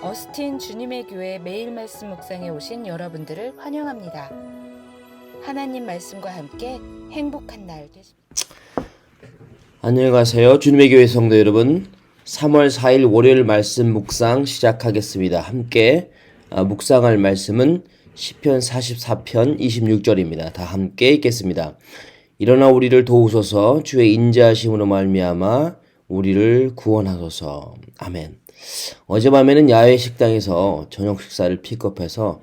어스틴 주님의 교회 매일 말씀 묵상에 오신 여러분들을 환영합니다. 하나님 말씀과 함께 행복한 날 되십시오. 안녕하세요. 주님의 교회 성도 여러분. 3월 4일 월요일 말씀 묵상 시작하겠습니다. 함께 묵상할 말씀은 시편 44편 26절입니다. 다 함께 읽겠습니다. 일어나 우리를 도우소서. 주의 인자하심으로 말미암아 우리를 구원하소서. 아멘. 어젯밤에는 야외 식당에서 저녁 식사를 픽업해서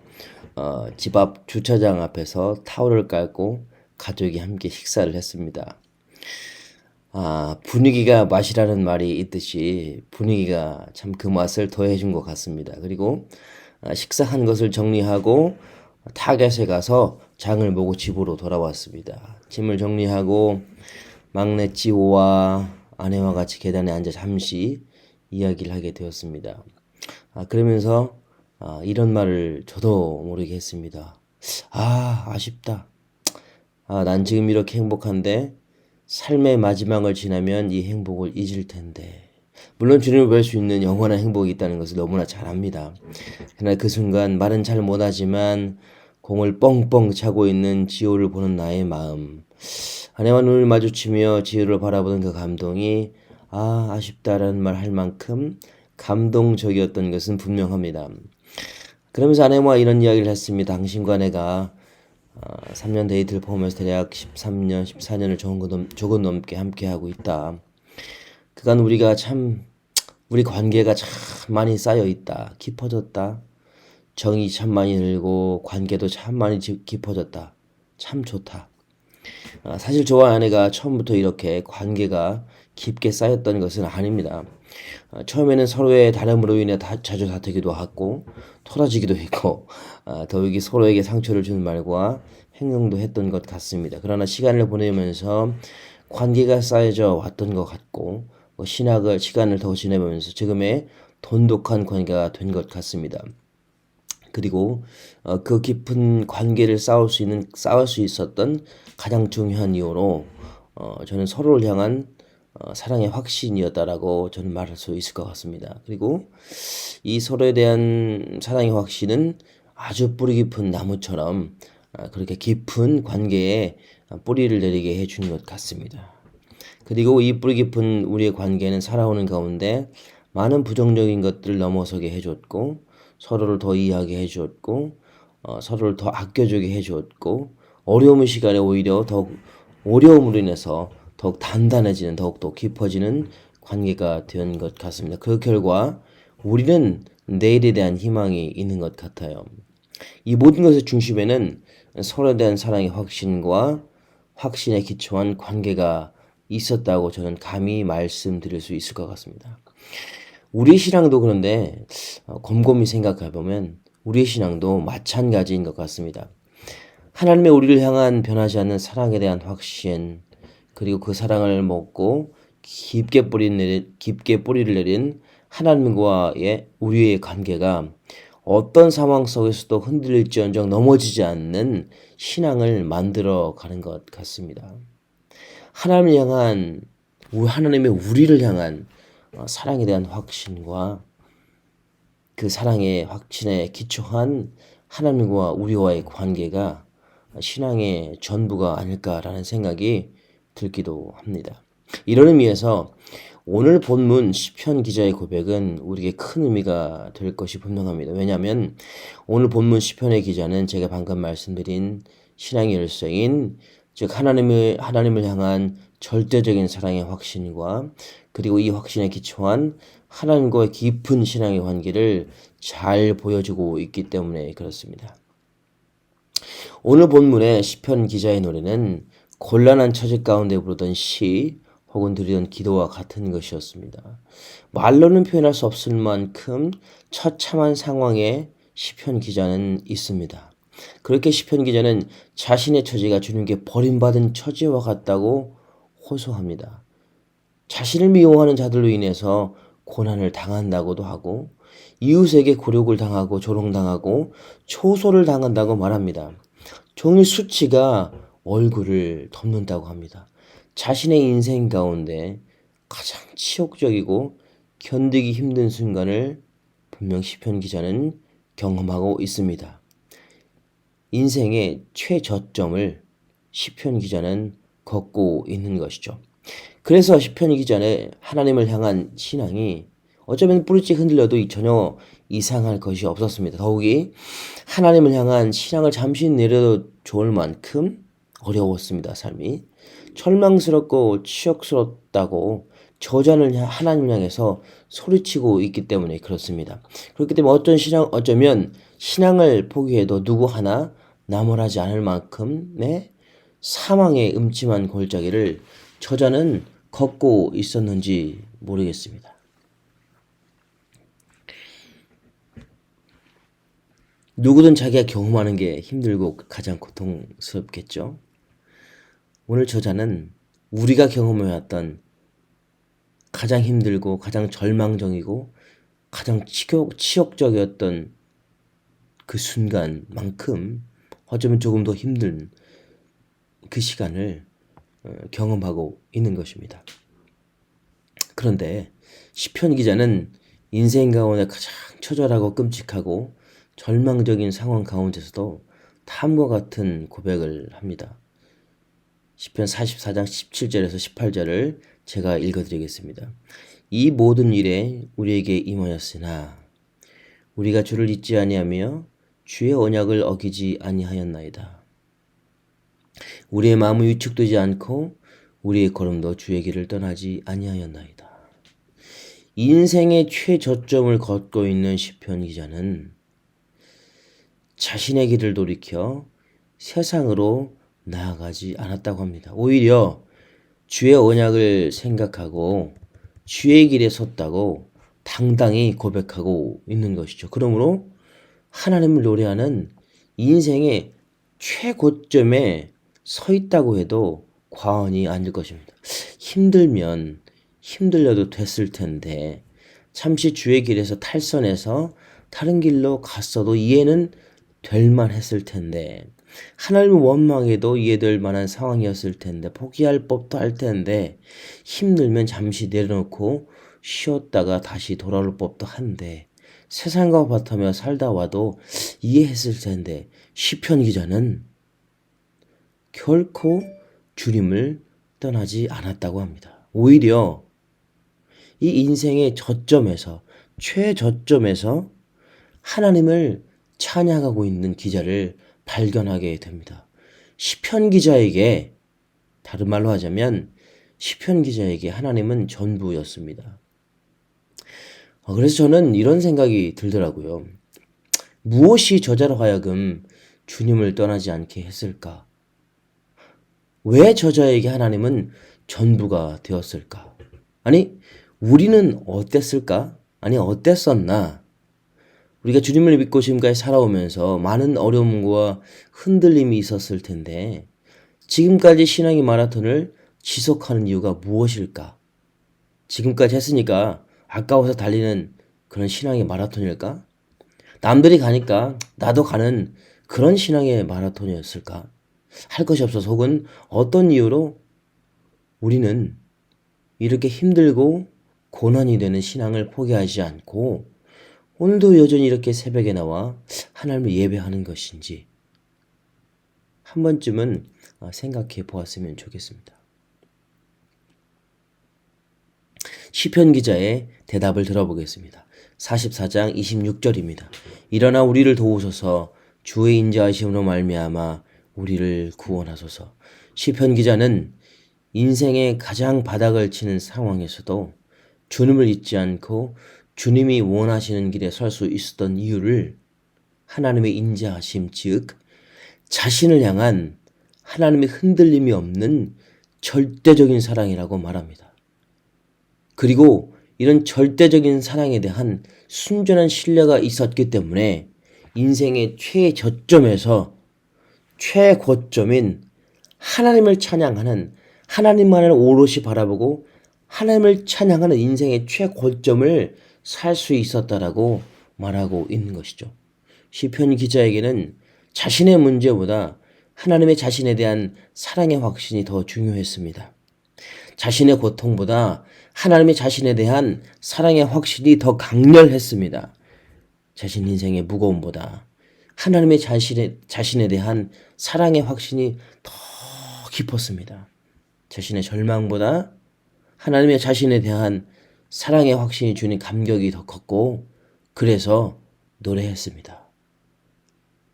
집 앞 주차장 앞에서 타월을 깔고 가족이 함께 식사를 했습니다. 분위기가 맛이라는 말이 있듯이 분위기가 참 그 맛을 더해준 것 같습니다. 그리고 식사한 것을 정리하고 타겟에 가서 장을 보고 집으로 돌아왔습니다. 짐을 정리하고 막내 지호와 아내와 같이 계단에 앉아 잠시 이야기를 하게 되었습니다. 그러면서 이런 말을 저도 모르게 했습니다. 아쉽다. 난 지금 이렇게 행복한데 삶의 마지막을 지나면 이 행복을 잊을 텐데. 물론 주님을 뵐 수 있는 영원한 행복이 있다는 것을 너무나 잘 압니다. 그러나 그 순간 말은 잘 못하지만 공을 뻥뻥 차고 있는 지호를 보는 나의 마음. 아내와 눈을 마주치며 지호를 바라보는 그 감동이 아쉽다라는 말 할 만큼 감동적이었던 것은 분명합니다. 그러면서 아내와 이런 이야기를 했습니다. 당신과 내가 3년 데이트를 포함해서 대략 13년, 14년을 조금 넘게 함께하고 있다. 그간 우리 관계가 참 많이 쌓여 있다. 깊어졌다. 정이 참 많이 늘고 관계도 참 많이 깊어졌다. 참 좋다. 사실 저와 아내가 처음부터 이렇게 관계가 깊게 쌓였던 것은 아닙니다. 처음에는 서로의 다름으로 인해 자주 다투기도 하고 토라지기도 했고 더욱이 서로에게 상처를 주는 말과 행동도 했던 것 같습니다. 그러나 시간을 보내면서 관계가 쌓여져 왔던 것 같고 시간을 더 지내면서 지금의 돈독한 관계가 된 것 같습니다. 그리고 그 깊은 관계를 쌓을 수 있었던 가장 중요한 이유로 저는 서로를 향한 사랑의 확신이었다라고 저는 말할 수 있을 것 같습니다. 그리고 이 서로에 대한 사랑의 확신은 아주 뿌리 깊은 나무처럼 그렇게 깊은 관계에 뿌리를 내리게 해준 것 같습니다. 그리고 이 뿌리 깊은 우리의 관계는 살아오는 가운데 많은 부정적인 것들을 넘어서게 해줬고 서로를 더 이해하게 해주었고 서로를 더 아껴주게 해주었고 어려운 시간에 오히려 더욱 어려움으로 인해서 더욱 단단해지는 더욱더 깊어지는 관계가 된 것 같습니다. 그 결과 우리는 내일에 대한 희망이 있는 것 같아요. 이 모든 것의 중심에는 서로에 대한 사랑의 확신과 확신에 기초한 관계가 있었다고 저는 감히 말씀드릴 수 있을 것 같습니다. 우리 신앙도 그런데 곰곰이 생각해 보면 우리의 신앙도 마찬가지인 것 같습니다. 하나님의 우리를 향한 변하지 않는 사랑에 대한 확신, 그리고 그 사랑을 먹고 깊게 뿌리를 내린 하나님과의 우리의 관계가 어떤 상황 속에서도 흔들릴지언정 넘어지지 않는 신앙을 만들어 가는 것 같습니다. 하나님의 우리를 향한 사랑에 대한 확신과 그 사랑의 확신에 기초한 하나님과 우리와의 관계가 신앙의 전부가 아닐까라는 생각이 들기도 합니다. 이런 의미에서 오늘 본문 시편 기자의 고백은 우리에게 큰 의미가 될 것이 분명합니다. 왜냐하면 오늘 본문 시편의 기자는 제가 방금 말씀드린 신앙의 열쇠인 즉 하나님을 향한 절대적인 사랑의 확신과 그리고 이 확신에 기초한 하나님과의 깊은 신앙의 관계를 잘 보여주고 있기 때문에 그렇습니다. 오늘 본문의 시편 기자의 노래는 곤란한 처지 가운데 부르던 시 혹은 드리던 기도와 같은 것이었습니다. 말로는 표현할 수 없을 만큼 처참한 상황에 시편 기자는 있습니다. 그렇게 시편 기자는 자신의 처지가 주님께 버림받은 처지와 같다고 호소합니다. 자신을 미워하는 자들로 인해서 고난을 당한다고도 하고 이웃에게 굴욕을 당하고 조롱당하고 초소를 당한다고 말합니다. 종일 수치가 얼굴을 덮는다고 합니다. 자신의 인생 가운데 가장 치욕적이고 견디기 힘든 순간을 분명 시편 기자는 경험하고 있습니다. 인생의 최저점을 시편 기자는 걷고 있는 것이죠. 그래서 시편 기자는 하나님을 향한 신앙이 어쩌면 뿌리째 흔들려도 전혀 이상할 것이 없었습니다. 더욱이 하나님을 향한 신앙을 잠시 내려도 좋을 만큼 어려웠습니다. 삶이 절망스럽고 치욕스럽다고 저자는 하나님을 향해서 소리치고 있기 때문에 그렇습니다. 그렇기 때문에 어쩌면 신앙을 포기해도 누구 하나 나무라지 않을 만큼의 사망의 음침한 골짜기를 저자는 걷고 있었는지 모르겠습니다. 누구든 자기가 경험하는 게 힘들고 가장 고통스럽겠죠. 오늘 저자는 우리가 경험해왔던 가장 힘들고 가장 절망적이고 가장 치욕적이었던 그 순간만큼 어쩌면 조금 더 힘든 그 시간을 경험하고 있는 것입니다. 그런데 시편 기자는 인생 가운데 가장 처절하고 끔찍하고 절망적인 상황 가운데서도 다음과 같은 고백을 합니다. 시편 44장 17절에서 18절을 제가 읽어드리겠습니다. 이 모든 일에 우리에게 임하였으나 우리가 주를 잊지 아니하며 주의 언약을 어기지 아니하였나이다. 우리의 마음은 위축되지 않고 우리의 걸음도 주의 길을 떠나지 아니하였나이다. 인생의 최저점을 걷고 있는 시편 기자는 자신의 길을 돌이켜 세상으로 나아가지 않았다고 합니다. 오히려 주의 언약을 생각하고 주의 길에 섰다고 당당히 고백하고 있는 것이죠. 그러므로 하나님을 노래하는 인생의 최고점에 서 있다고 해도 과언이 아닐 것입니다. 힘들면 힘들려도 됐을 텐데 잠시 주의 길에서 탈선해서 다른 길로 갔어도 이해는 될 만했을 텐데 하나님을 원망해도 이해될 만한 상황이었을 텐데 포기할 법도 할 텐데 힘들면 잠시 내려놓고 쉬었다가 다시 돌아올 법도 한데 세상과 바타며 살다 와도 이해했을 텐데 시편 기자는 결코 주님을 떠나지 않았다고 합니다. 오히려 이 인생의 저점에서 최저점에서 하나님을 찬양하고 있는 기자를 발견하게 됩니다. 시편 기자에게 다른 말로 하자면 시편 기자에게 하나님은 전부였습니다. 그래서 저는 이런 생각이 들더라고요. 무엇이 저자로 하여금 주님을 떠나지 않게 했을까? 왜 저자에게 하나님은 전부가 되었을까? 아니, 우리는 어땠을까? 아니, 어땠었나? 우리가 주님을 믿고 지금까지 살아오면서 많은 어려움과 흔들림이 있었을 텐데 지금까지 신앙의 마라톤을 지속하는 이유가 무엇일까? 지금까지 했으니까 아까워서 달리는 그런 신앙의 마라톤일까? 남들이 가니까 나도 가는 그런 신앙의 마라톤이었을까? 할 것이 없어서 혹은 어떤 이유로 우리는 이렇게 힘들고 고난이 되는 신앙을 포기하지 않고 오늘도 여전히 이렇게 새벽에 나와 하나님을 예배하는 것인지 한 번쯤은 생각해 보았으면 좋겠습니다. 시편 기자의 대답을 들어보겠습니다. 44장 26절입니다. 일어나 우리를 도우소서 주의 인자하심으로 말미암아 우리를 구원하소서. 시편 기자는 인생의 가장 바닥을 치는 상황에서도 주님을 잊지 않고 주님이 원하시는 길에 설 수 있었던 이유를 하나님의 인자하심 즉 자신을 향한 하나님의 흔들림이 없는 절대적인 사랑이라고 말합니다. 그리고 이런 절대적인 사랑에 대한 순전한 신뢰가 있었기 때문에 인생의 최저점에서 최고점인 하나님을 찬양하는 하나님만을 오롯이 바라보고 하나님을 찬양하는 인생의 최고점을 살 수 있었다라고 말하고 있는 것이죠. 시편 기자에게는 자신의 문제보다 하나님의 자신에 대한 사랑의 확신이 더 중요했습니다. 자신의 고통보다 하나님의 자신에 대한 사랑의 확신이 더 강렬했습니다. 자신 인생의 무거움보다 하나님의 자신에 대한 사랑의 확신이 더 깊었습니다. 자신의 절망보다 하나님의 자신에 대한 사랑의 확신이 주는 감격이 더 컸고, 그래서 노래했습니다.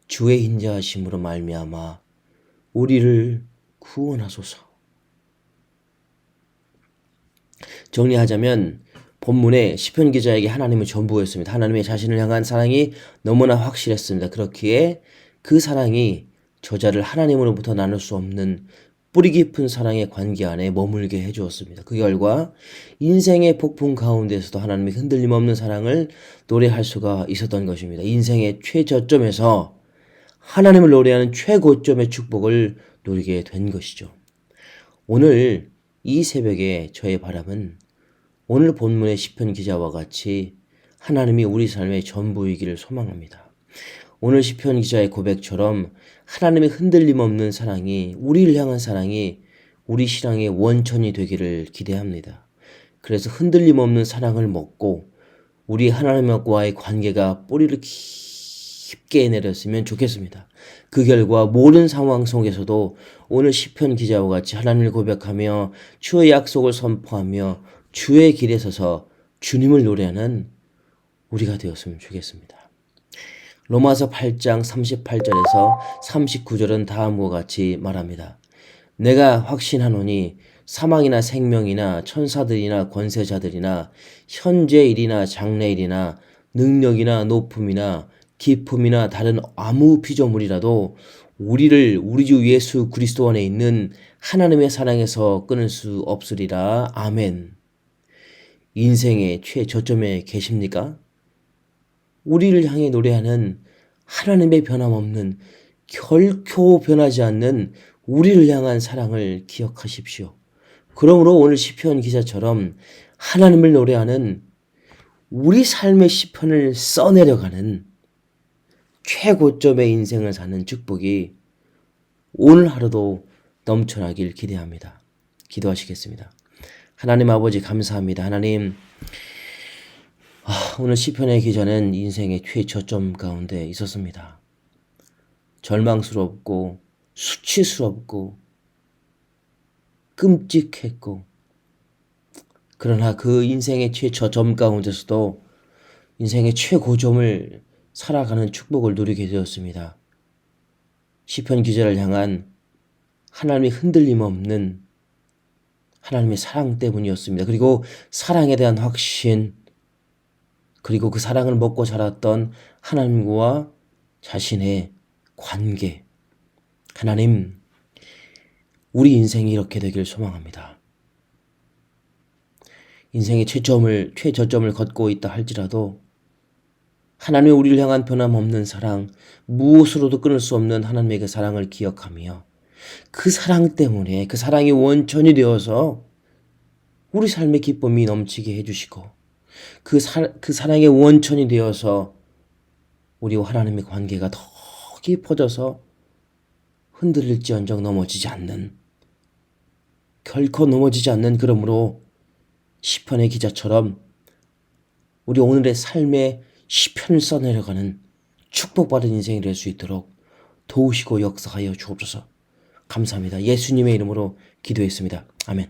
주의 인자하심으로 말미암아 우리를 구원하소서. 정리하자면 본문에 시편 기자에게 하나님은 전부였습니다. 하나님의 자신을 향한 사랑이 너무나 확실했습니다. 그렇기에 그 사랑이 저자를 하나님으로부터 나눌 수 없는 뿌리 깊은 사랑의 관계 안에 머물게 해주었습니다. 그 결과 인생의 폭풍 가운데서도 하나님의 흔들림 없는 사랑을 노래할 수가 있었던 것입니다. 인생의 최저점에서 하나님을 노래하는 최고점의 축복을 누리게 된 것이죠. 오늘 이 새벽에 저의 바람은 오늘 본문의 시편 기자와 같이 하나님이 우리 삶의 전부이기를 소망합니다. 오늘 시편 기자의 고백처럼 하나님의 흔들림 없는 사랑이, 우리를 향한 사랑이 우리 신앙의 원천이 되기를 기대합니다. 그래서 흔들림 없는 사랑을 먹고 우리 하나님과의 관계가 뿌리를 깊게 내렸으면 좋겠습니다. 그 결과 모든 상황 속에서도 오늘 시편 기자와 같이 하나님을 고백하며 주의 약속을 선포하며 주의 길에 서서 주님을 노래하는 우리가 되었으면 좋겠습니다. 로마서 8장 38절에서 39절은 다음과 같이 말합니다. 내가 확신하노니 사망이나 생명이나 천사들이나 권세자들이나 현재일이나 장래일이나 능력이나 높음이나 기품이나 다른 아무 피조물이라도 우리를 우리 주 예수 그리스도 안에 있는 하나님의 사랑에서 끊을 수 없으리라. 아멘. 인생의 최저점에 계십니까? 우리를 향해 노래하는 하나님의 변함없는, 결코 변하지 않는 우리를 향한 사랑을 기억하십시오. 그러므로 오늘 시편 기자처럼 하나님을 노래하는 우리 삶의 시편을 써내려가는 최고점의 인생을 사는 축복이 오늘 하루도 넘쳐나길 기대합니다. 기도하시겠습니다. 하나님 아버지 감사합니다. 하나님, 오늘 시편의 기자는 인생의 최저점 가운데 있었습니다. 절망스럽고 수치스럽고 끔찍했고, 그러나 그 인생의 최저점 가운데서도 인생의 최고점을 살아가는 축복을 누리게 되었습니다. 시편 기자를 향한 하나님의 흔들림 없는 하나님의 사랑 때문이었습니다. 그리고 사랑에 대한 확신, 그리고 그 사랑을 먹고 자랐던 하나님과 자신의 관계. 하나님, 우리 인생이 이렇게 되길 소망합니다. 인생의 최저점을 걷고 있다 할지라도 하나님의 우리를 향한 변함없는 사랑, 무엇으로도 끊을 수 없는 하나님의 그 사랑을 기억하며 그 사랑 때문에, 그 사랑이 원천이 되어서 우리 삶의 기쁨이 넘치게 해주시고 그 사랑의 원천이 되어서 우리와 하나님의 관계가 더 깊어져서 흔들릴지언정 넘어지지 않는, 결코 넘어지지 않는, 그러므로 시편의 기자처럼 우리 오늘의 삶의 시편을 써내려가는 축복받은 인생이 될 수 있도록 도우시고 역사하여 주옵소서. 감사합니다. 예수님의 이름으로 기도했습니다. 아멘.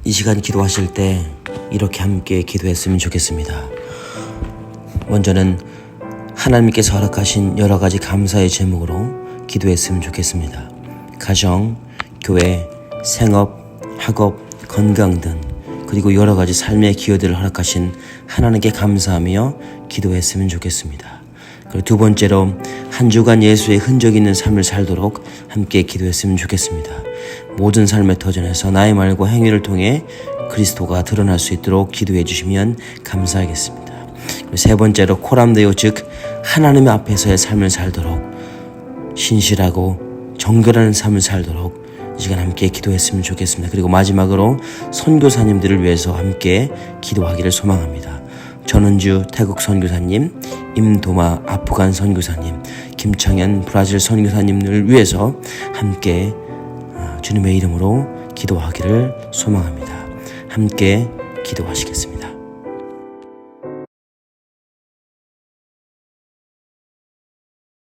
이 시간 기도하실 때 이렇게 함께 기도했으면 좋겠습니다. 먼저는 하나님께서 허락하신 여러 가지 감사의 제목으로 기도했으면 좋겠습니다. 가정, 교회, 생업, 학업, 건강 등, 그리고 여러 가지 삶의 기여들을 허락하신 하나님께 감사하며 기도했으면 좋겠습니다. 그리고 두 번째로 한 주간 예수의 흔적 있는 삶을 살도록 함께 기도했으면 좋겠습니다. 모든 삶의 터전에서 나의 말과 행위를 통해 그리스도가 드러날 수 있도록 기도해 주시면 감사하겠습니다. 그리고 세 번째로 코람데오, 즉 하나님 앞에서의 삶을 살도록, 신실하고 정결한 삶을 살도록 이 시간 함께 기도했으면 좋겠습니다. 그리고 마지막으로 선교사님들을 위해서 함께 기도하기를 소망합니다. 전은주 태국 선교사님, 임도마 아프간 선교사님, 김창현 브라질 선교사님을 위해서 함께 주님의 이름으로 기도하기를 소망합니다. 함께 기도하시겠습니다.